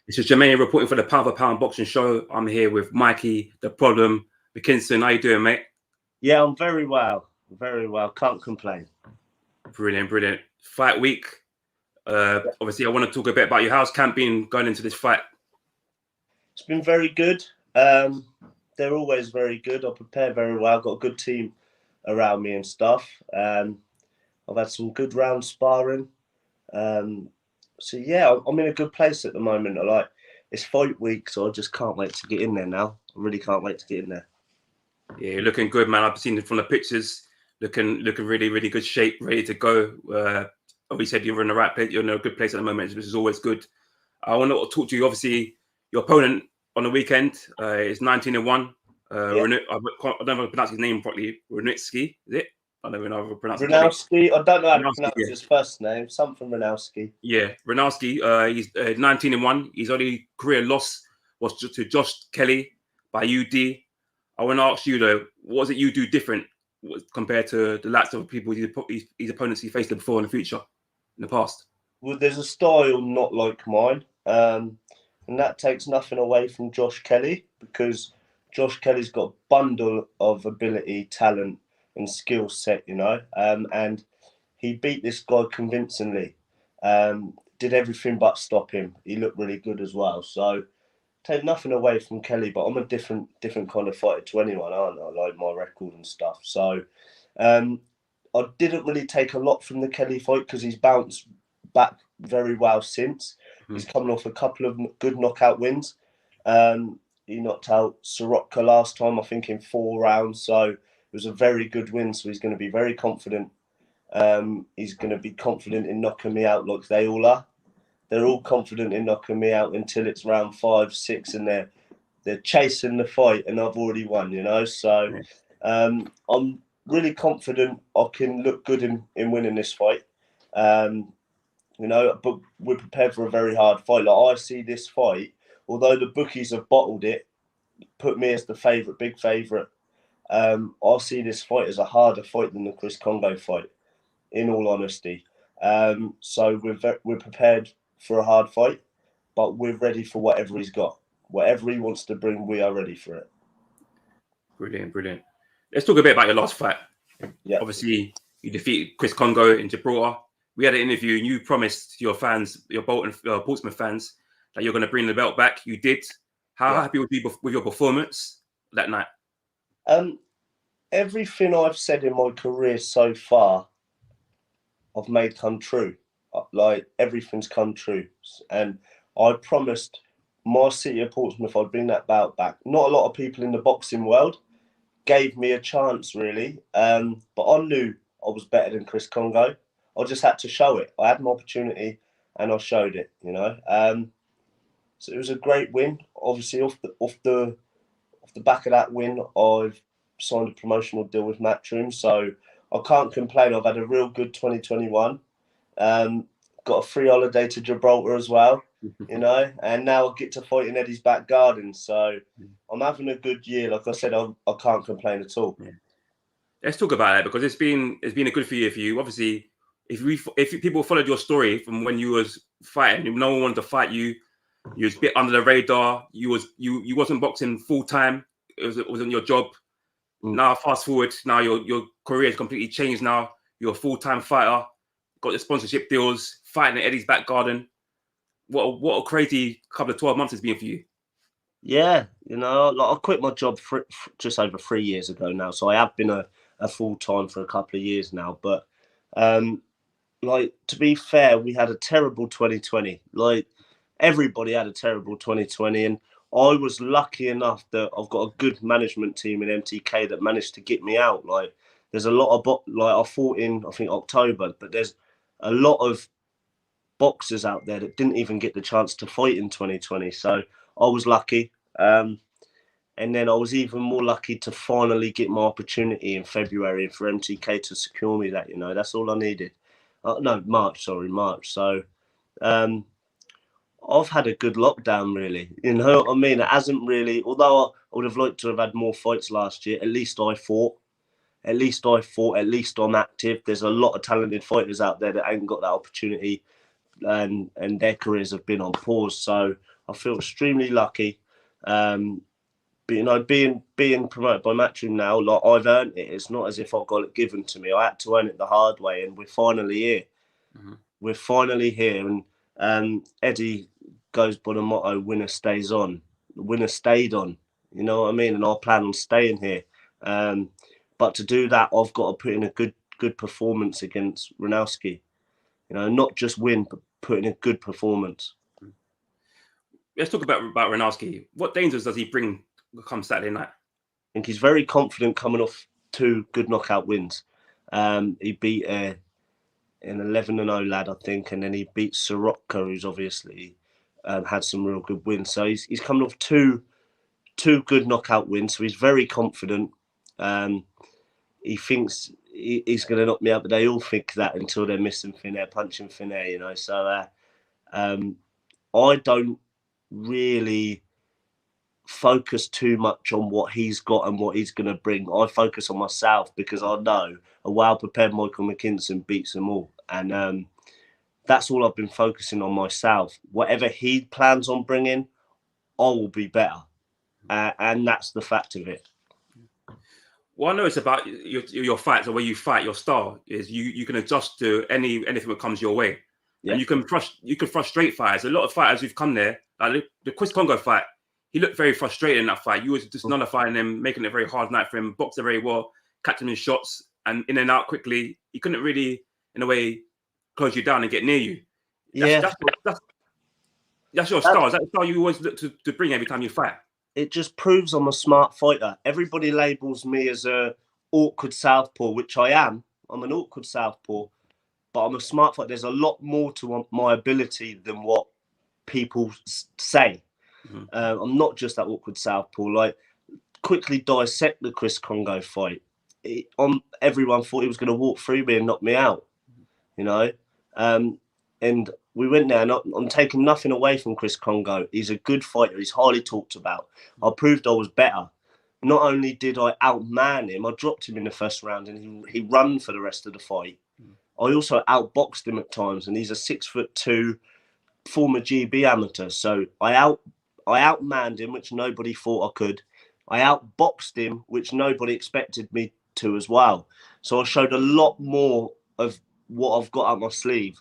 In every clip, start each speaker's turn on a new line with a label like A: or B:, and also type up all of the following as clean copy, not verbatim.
A: This is Jermaine reporting for the Pound for Pound Boxing Show. I'm here with Mikey, the Problem, McKinson. How you doing, mate?
B: Yeah, I'm very well. Very well. Can't complain.
A: Brilliant, brilliant. Fight week. Obviously, I want to talk a bit about your house campaign going into this fight.
B: It's been very good. They're always very good. I prepare very well. I've got a good team around me and stuff. I've had some good round sparring. So yeah, I'm in a good place at the moment. It's fight week, so I just can't wait to get in there now. I really can't wait to get in there.
A: Yeah, you're looking good, man. I've seen it from the pictures. Looking really, really good shape, ready to go. We said you're in the right place. You're in a good place at the moment, which is always good. I want to talk to you. Obviously, your opponent on the weekend is 19-1.
B: Yeah.
A: I don't know if I pronounce his name properly. Runowski, is it? I don't know if I pronounce it.
B: Runowski. I don't know how to pronounce his first name. Something Runowski.
A: Yeah, Runowski. He's 19-1. His only career loss was to Josh Kelly by UD. I want to ask you though, what was it you do different compared to the likes of people his opponents he faced before in the past?
B: Well, there's a style not like mine, and that takes nothing away from Josh Kelly, because Josh Kelly's got a bundle of ability, talent, and skill set, and he beat this guy convincingly. Did everything but stop him. He looked really good as well. So take nothing away from Kelly, but I'm a different kind of fighter to anyone, aren't I? Like my record and stuff. So I didn't really take a lot from the Kelly fight because he's bounced back very well since. He's coming off a couple of good knockout wins. He knocked out Soroka last time, I think, in 4 rounds. So it was a very good win. So he's going to be very confident. He's going to be confident in knocking me out like they all are. They're all confident in knocking me out until it's round 5, 6, and they're chasing the fight, and I've already won, So I'm really confident I can look good in winning this fight. But we're prepared for a very hard fight. Like, I see this fight, although the bookies have bottled it, put me as the favourite, big favourite. I see this fight as a harder fight than the Chris Kongo fight, in all honesty. So we're prepared for a hard fight, but we're ready for whatever he's got. Whatever he wants to bring, we are ready for it.
A: Brilliant, brilliant. Let's talk a bit about your last fight.
B: Yeah.
A: Obviously, you defeated Chris Kongo in Gibraltar. We had an interview and you promised your fans, your Portsmouth fans, that you're going to bring the belt back. You did. How happy would you be with your performance that night?
B: Everything I've said in my career so far, I've made come true. Like, everything's come true. And I promised my city of Portsmouth I'd bring that belt back. Not a lot of people in the boxing world gave me a chance, really. But I knew I was better than Chris Kongo. I just had to show it. I had an opportunity and I showed it, So it was a great win. Obviously, off the back of that win, I've signed a promotional deal with Matchroom. So I can't complain. I've had a real good 2021. Got a free holiday to Gibraltar as well, and now I get to fight in Eddie's back garden. So I'm having a good year. Like I said, I can't complain at all.
A: Yeah. Let's talk about that, because it's been a good year for you. Obviously, if people followed your story from when you was fighting, no one wanted to fight you. You was a bit under the radar. You wasn't boxing full time. It wasn't your job. Now fast forward, now your career has completely changed. Now you're a full-time fighter. Got the sponsorship deals, fighting at Eddie's back garden. What a crazy couple of 12 months it's been for you.
B: Yeah, I quit my job just over 3 years ago now, so I have been a full-time for a couple of years now. But to be fair, we had a terrible 2020. Like, everybody had a terrible 2020, and I was lucky enough that I've got a good management team in MTK that managed to get me out. Like, there's a lot of I fought in, I think, October, but there's a lot of boxers out there that didn't even get the chance to fight in 2020. So I was lucky. And then I was even more lucky to finally get my opportunity in February and for MTK to secure me that, that's all I needed. March. So I've had a good lockdown, really. You know what I mean? It hasn't really, although I would have liked to have had more fights last year, at least I fought. At least I'm active. There's a lot of talented fighters out there that ain't got that opportunity, and their careers have been on pause. So I feel extremely lucky. But, you know, being promoted by Matchroom now, like, I've earned it. It's not as if I got it given to me. I had to earn it the hard way, and we're finally here. We're finally here, and Eddie goes by the motto, winner stays on. The winner stayed on, you know what I mean? And I plan on staying here. But to do that, I've got to put in a good performance against Runowski. You know, not just win, but put in a good performance.
A: Let's talk about Runowski. What dangers does he bring come Saturday night?
B: I think he's very confident coming off 2 good knockout wins. He beat an 11-0 lad, I think, and then he beat Sirocco, who's obviously had some real good wins. So he's coming off two good knockout wins, so he's very confident. He thinks he's going to knock me out, but they all think that until they're missing thin air, punching thin air, you know. So I don't really focus too much on what he's got and what he's going to bring. I focus on myself, because I know a well-prepared Michael McKinson beats them all. And that's all I've been focusing on myself. Whatever he plans on bringing, I will be better. And that's the fact of it.
A: What I notice about your fights, the way you fight, your style, is you can adjust to anything that comes your way. Yeah. And you can frustrate fighters. A lot of fighters who've come there, like the Chris Kongo fight, he looked very frustrated in that fight. You was just nullifying him, making it a very hard night for him, boxed very well, catching his shots, and in and out quickly. He couldn't really, in a way, close you down and get near you. That's your style. Is that the style you always look to bring every time you fight?
B: It just proves I'm a smart fighter. Everybody labels me as a awkward southpaw, which I am. I'm an awkward southpaw, but I'm a smart fighter. There's a lot more to my ability than what people say. I'm not just that awkward southpaw. Like, quickly dissect the Chris Kongo fight. Everyone thought he was going to walk through me and knock me out, you know. And we went there, and I'm taking nothing away from Chris Kongo. He's a good fighter. He's highly talked about. I proved I was better. Not only did I outman him, I dropped him in the first round, and he ran for the rest of the fight. I also outboxed him at times, and he's a 6'2" former GB amateur. So I outmanned him, which nobody thought I could. I outboxed him, which nobody expected me to as well. So I showed a lot more of what I've got up my sleeve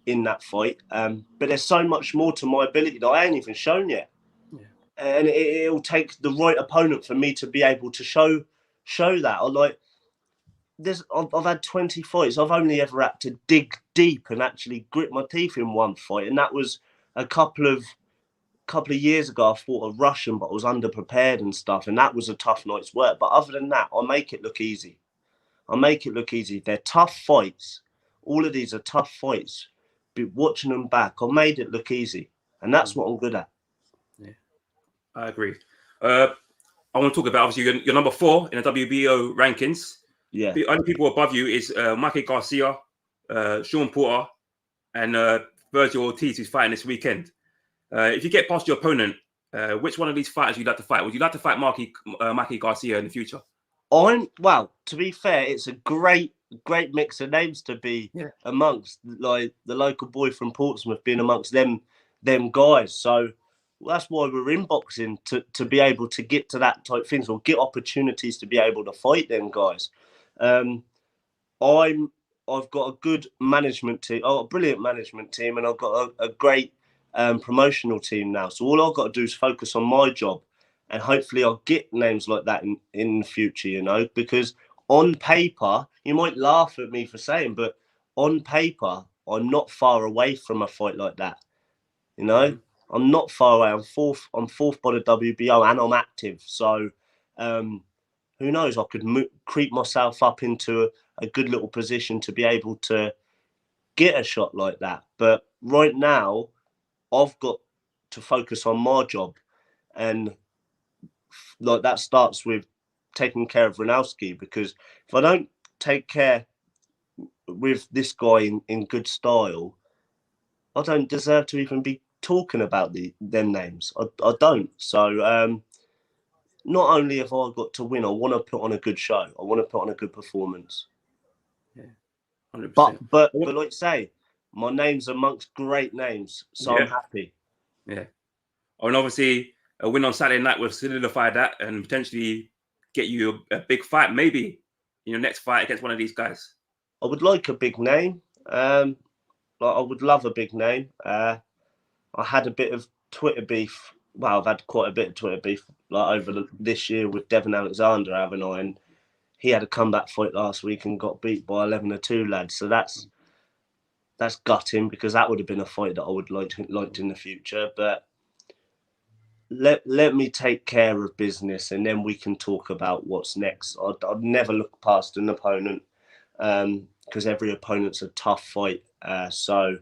B: in that fight. But there's so much more to my ability that I ain't even shown yet. Yeah. And it'll take the right opponent for me to be able to show that. I've had 20 fights. I've only ever had to dig deep and actually grit my teeth in one fight, and that was a couple of years ago. I fought a Russian, but I was underprepared and stuff, and that was a tough night's work. But other than that, I make it look easy. They're tough fights. All of these are tough fights. But watching them back, I made it look easy, and that's what I'm good at.
A: Yeah, I agree. I want to talk about, obviously, you're number 4 in the WBO rankings.
B: Yeah.
A: The only people above you is Mikey Garcia, Shawn Porter, and Virgil Ortiz, who's fighting this weekend. If you get past your opponent, which one of these fighters would you like to fight? Would you like to fight Mikey Garcia in the future?
B: Well, to be fair, it's a great mix of names to be amongst, like the local boy from Portsmouth being amongst them guys. So that's why we're in boxing, to be able to get to that type of things, or get opportunities to be able to fight them guys. I've got a good management team, a brilliant management team, and I've got a great promotional team now. So all I've got to do is focus on my job, and hopefully I'll get names like that in the future, you know, because on paper, you might laugh at me for saying, but on paper, I'm not far away from a fight like that. You know, I'm not far away. I'm fourth by the WBO, and I'm active. So who knows? I could creep myself up into a good little position to be able to get a shot like that. But right now, I've got to focus on my job, and like that starts with taking care of Runowski, because if I don't take care with this guy in good style, I don't deserve to even be talking about them names. I don't. So not only have I got to win, I want to put on a good show. I want to put on a good performance.
A: Yeah, 100%.
B: But like I say, my name's amongst great names, so I'm happy.
A: Yeah. And obviously, a win on Saturday night will solidify that and potentially get you a big fight, maybe in your next fight against one of these guys.
B: I would like a big name. I would love a big name. I had a bit of Twitter beef. Well, I've had quite a bit of Twitter beef over this year with Devon Alexander, haven't I? And he had a comeback fight last week and got beat by 11-2 lads. So that's gutting, because that would have been a fight that I would liked in the future. But let me take care of business, and then we can talk about what's next. I'd never look past an opponent, because every opponent's a tough fight. So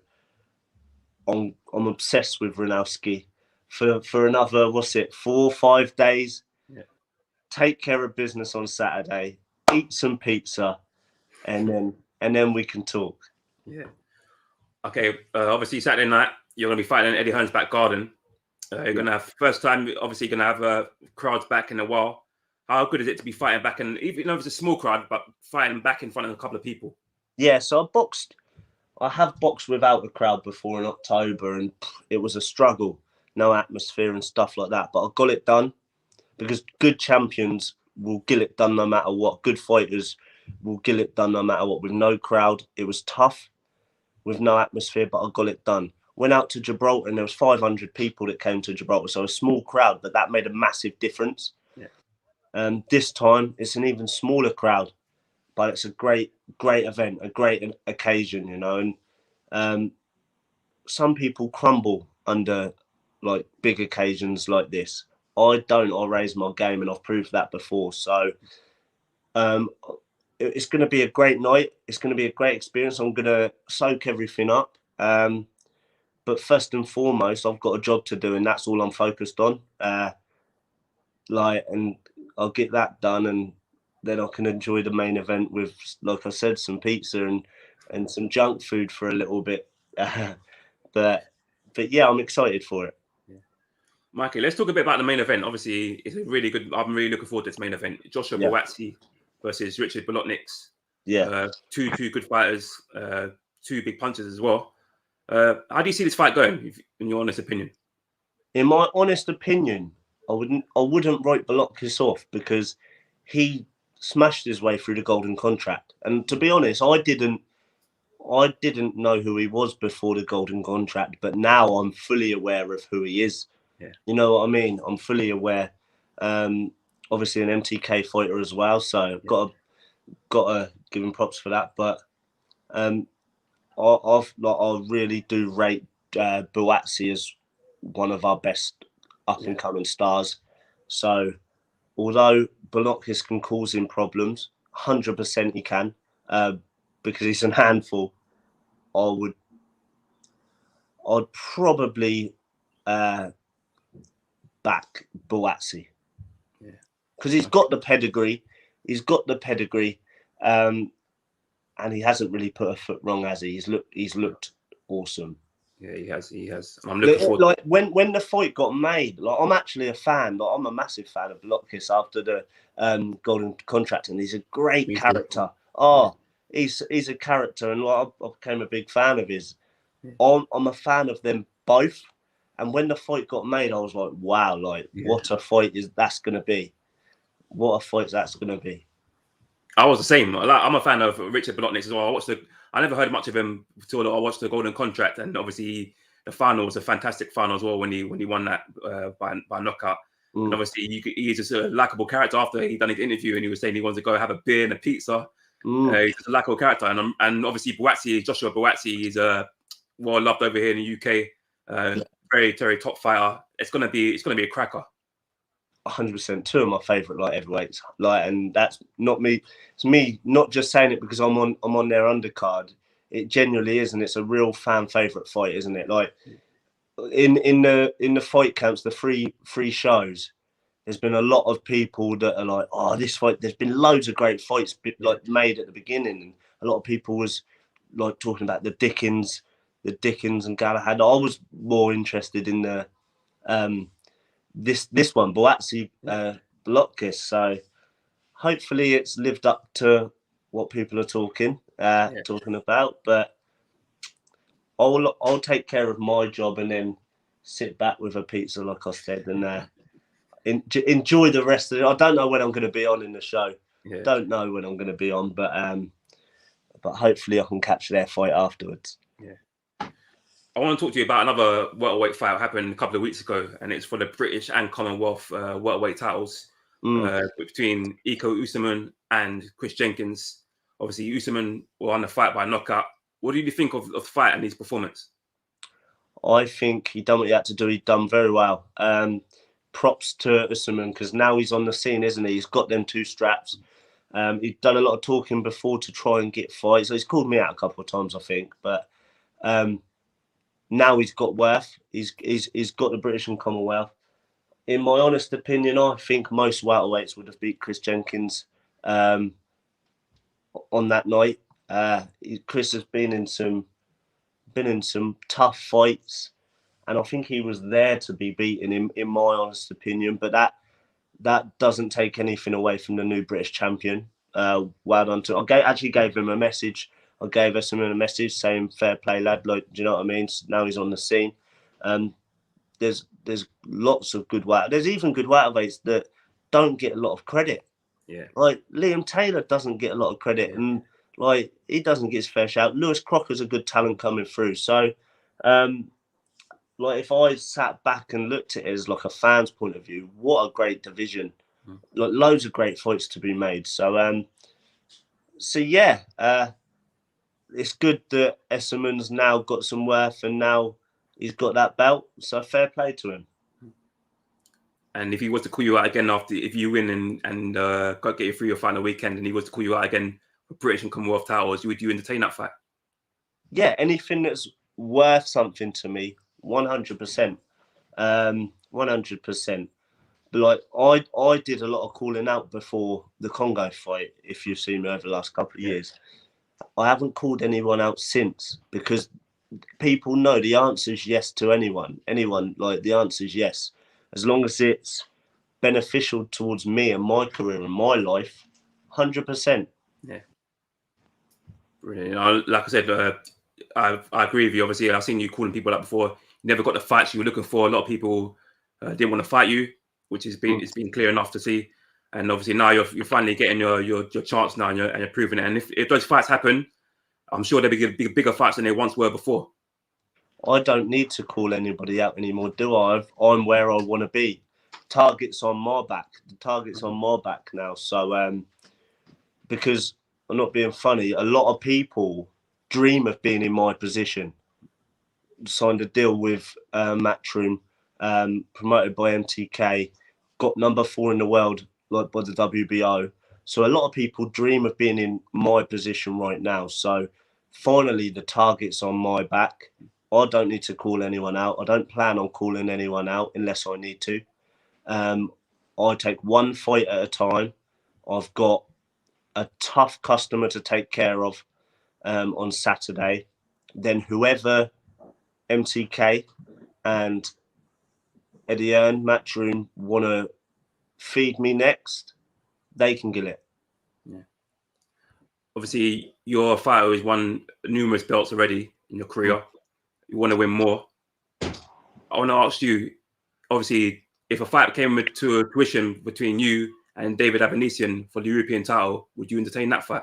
B: I'm obsessed with Runowski for another, 4 or 5 days.
A: Yeah.
B: Take care of business on Saturday, eat some pizza, and then we can talk.
A: Yeah. Okay. Obviously, Saturday night you're going to be fighting in Eddie Hearn's back garden. You're going to have first time. Obviously, you're going to have crowds back in a while. How good is it to be fighting back, and even though it's a small crowd, but fighting back in front of a couple of people?
B: Yeah. So I have boxed without a crowd before in October, and it was a struggle. No atmosphere and stuff like that. But I got it done, because good champions will get it done no matter what. Good fighters will get it done no matter what. With no crowd, it was tough. With no atmosphere, but I got it done. Went out to Gibraltar, and there was 500 people that came to Gibraltar. So a small crowd, but that made a massive difference. Yeah. This time, it's an even smaller crowd, but it's a great event, a great occasion, you know. And some people crumble under big occasions like this. I don't. I raise my game, and I've proved that before. So it's going to be a great night. It's going to be a great experience. I'm going to soak everything up. But first and foremost, I've got a job to do, and that's all I'm focused on. And I'll get that done, and then I can enjoy the main event with, like I said, some pizza and some junk food for a little bit. But yeah, I'm excited for it.
A: Yeah. Mikey, let's talk a bit about the main event. Obviously, it's a really good. I'm really looking forward to this main event. Joshua Povetkin versus Richard Bolotniks.
B: Yeah.
A: Two good fighters, 2 big punches as well. How do you see this fight going, in your honest opinion?
B: In my honest opinion, I wouldn't write Bolotniks off, because he smashed his way through the golden contract. And to be honest, I didn't know who he was before the golden contract, but now I'm fully aware of who he is.
A: Yeah. You
B: know what I mean? I'm fully aware. Obviously an MTK fighter as well, so got to give him props for that. But I really do rate Bolotniks as one of our best up and coming stars. So although Bolotniks can cause him problems, 100% he can, because he's a handful. I'd probably back Bolotniks. Yeah. Because he's got the pedigree. And he hasn't really put a foot wrong, has he? He's looked awesome.
A: Yeah, he has. I'm looking forward.
B: When the fight got made, I'm actually a fan. I'm a massive fan of Bolotniks after the golden contract, and he's a great character. He's a character, and I became a big fan of his. Yeah. I'm a fan of them both, and when the fight got made, I was like, wow, what a fight that's going to be. What a fight that's going to be.
A: I was the same. I'm a fan of Richard Bolotniks as well. I never heard much of him until I watched the golden contract, and obviously the final was a fantastic final as well when he won that by knockout. And obviously he's just a likable character. After he done his interview, and he was saying he wanted to go have a beer and a pizza. He's just a likable character, and obviously Joshua Povetkin is well loved over here in the UK. Very, very top fighter. It's gonna be a cracker.
B: 100%. 2 of my favourite heavyweights. And that's not me. It's me not just saying it because I'm on their undercard. It genuinely is, and it's a real fan favourite fight, isn't it? In the fight camps, the free shows, there's been a lot of people that are like, oh, this fight. There's been loads of great fights made at the beginning, and a lot of people was talking about the Dickens and Galahad. I was more interested in the this one, Bolotniks, so hopefully it's lived up to what people are talking about. But I'll take care of my job, and then sit back with a pizza, like I said, and enjoy the rest of it. I don't know when I'm going to be on in the show.
A: Yeah.
B: Don't know when I'm going to be on, but hopefully I can catch their fight afterwards.
A: Yeah. I want to talk to you about another welterweight fight that happened a couple of weeks ago, and it's for the British and Commonwealth welterweight titles between Essuman and Chris Jenkins. Obviously, Essuman won the fight by knockout. What do you think of the fight and his performance?
B: I think he done what he had to do. He done very well. Props to Essuman, because now he's on the scene, isn't he? He's got them 2 straps. He'd done a lot of talking before to try and get fights. So he's called me out a couple of times, I think. But now he's got worth. He's got the British and Commonwealth. In my honest opinion, I think most welterweights would have beat Chris Jenkins on that night. Chris has been in some tough fights, and I think he was there to be beaten, in my honest opinion. But that doesn't take anything away from the new British champion. Well done to. Actually gave him a message. I gave Essuman a message saying, "Fair play, lad." Like, do you know what I mean? So now he's on the scene. There's lots of good welterweights. There's even good welterweights that don't get a lot of credit.
A: Yeah. Like
B: Liam Taylor doesn't get a lot of credit, and like he doesn't get his fair shout. Lewis Crocker's a good talent coming through. So, like if I sat back and looked at it as like a fan's point of view, what a great division! Like loads of great fights to be made. So, yeah, it's good that Essuman's now got some worth, and now he's got that belt. So fair play to him.
A: And if he was to call you out again if you win and got get you through your final weekend, and he was to call you out again for British and Commonwealth titles, would you entertain that fight?
B: Yeah, anything that's worth something to me, 100%, 100%. But like I did a lot of calling out before the Kongo fight. If you've seen me over the last couple of years, I haven't called anyone out since, because people know the answer is yes to anyone. Like the answer is yes, as long as it's beneficial towards me and my career and my life. 100%.
A: Yeah. Brilliant. Like I said, I agree with you. Obviously, I've seen you calling people out before. You never got the fights you were looking for. A lot of people didn't want to fight you, which has been it's been clear enough to see. And obviously now you're finally getting your chance now, and you're proving it. And if those fights happen, I'm sure there'll be bigger fights than they once were before.
B: I don't need to call anybody out anymore, do I? I'm where I want to be. Target's on my back. The target's on my back now. So, because I'm not being funny, a lot of people dream of being in my position. Signed a deal with Matchroom, promoted by MTK, got number 4 in the world, like by the WBO. So a lot of people dream of being in my position right now. So finally, the target's on my back. I don't need to call anyone out. I don't plan on calling anyone out unless I need to. I take one fight at a time. I've got a tough customer to take care of on Saturday. Then whoever MTK and Eddie Earn, Matchroom, want to feed me next, they can get it.
A: Yeah. Obviously, you're a fighter who's won numerous belts already in your career. You want to win more. I want to ask you, obviously, if a fight came to a fruition between you and David Abanesian for the European title, would you entertain that fight?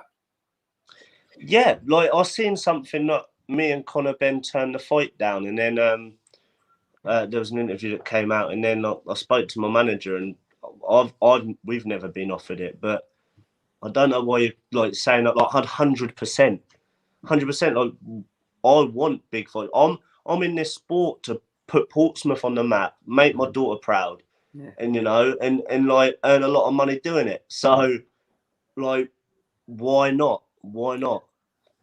B: Yeah, like I seen something that me and Conor Ben turned the fight down, and then there was an interview that came out, and then I spoke to my manager, and we've never been offered it, but I don't know why you're like saying that. Like 100%. Like I want big fight. I'm in this sport to put Portsmouth on the map, make my daughter proud, and and like earn a lot of money doing it. So, like, why not? Why not?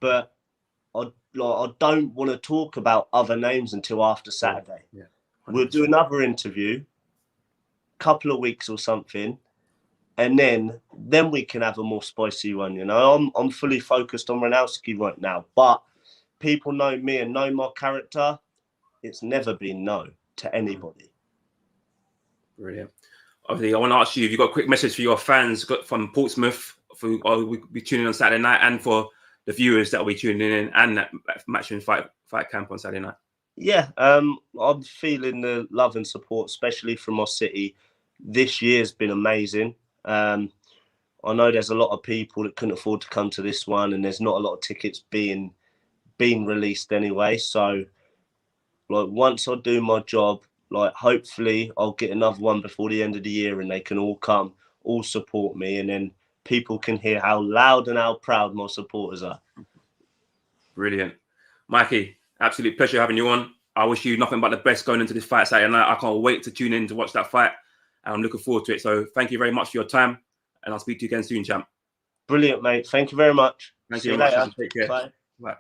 B: But I don't want to talk about other names until after Saturday.
A: Yeah.
B: We'll do another interview, couple of weeks or something, and then we can have a more spicy one. I'm fully focused on Runowski right now, but people know me and know my character. It's never been no to anybody.
A: Brilliant. Obviously, I want to ask you if you've got a quick message for your fans from Portsmouth who will be tuning in on Saturday night, and for the viewers that will be tuning in and that Matchroom fight camp on Saturday night.
B: Yeah, I'm feeling the love and support, especially from my city. This year's been amazing. I know there's a lot of people that couldn't afford to come to this one, and there's not a lot of tickets being released anyway. So, like, once I do my job, like, hopefully I'll get another one before the end of the year, and they can all come, all support me, and then people can hear how loud and how proud my supporters are.
A: Brilliant. Mikey, absolute pleasure having you on. I wish you nothing but the best going into this fight Saturday night. I can't wait to tune in to watch that fight. I'm looking forward to it. So thank you very much for your time, and I'll speak to you again soon, champ.
B: Brilliant, mate. Thank you very much.
A: Thank
B: See
A: you
B: you
A: very
B: later.
A: much. Take care.
B: Bye.
A: Bye.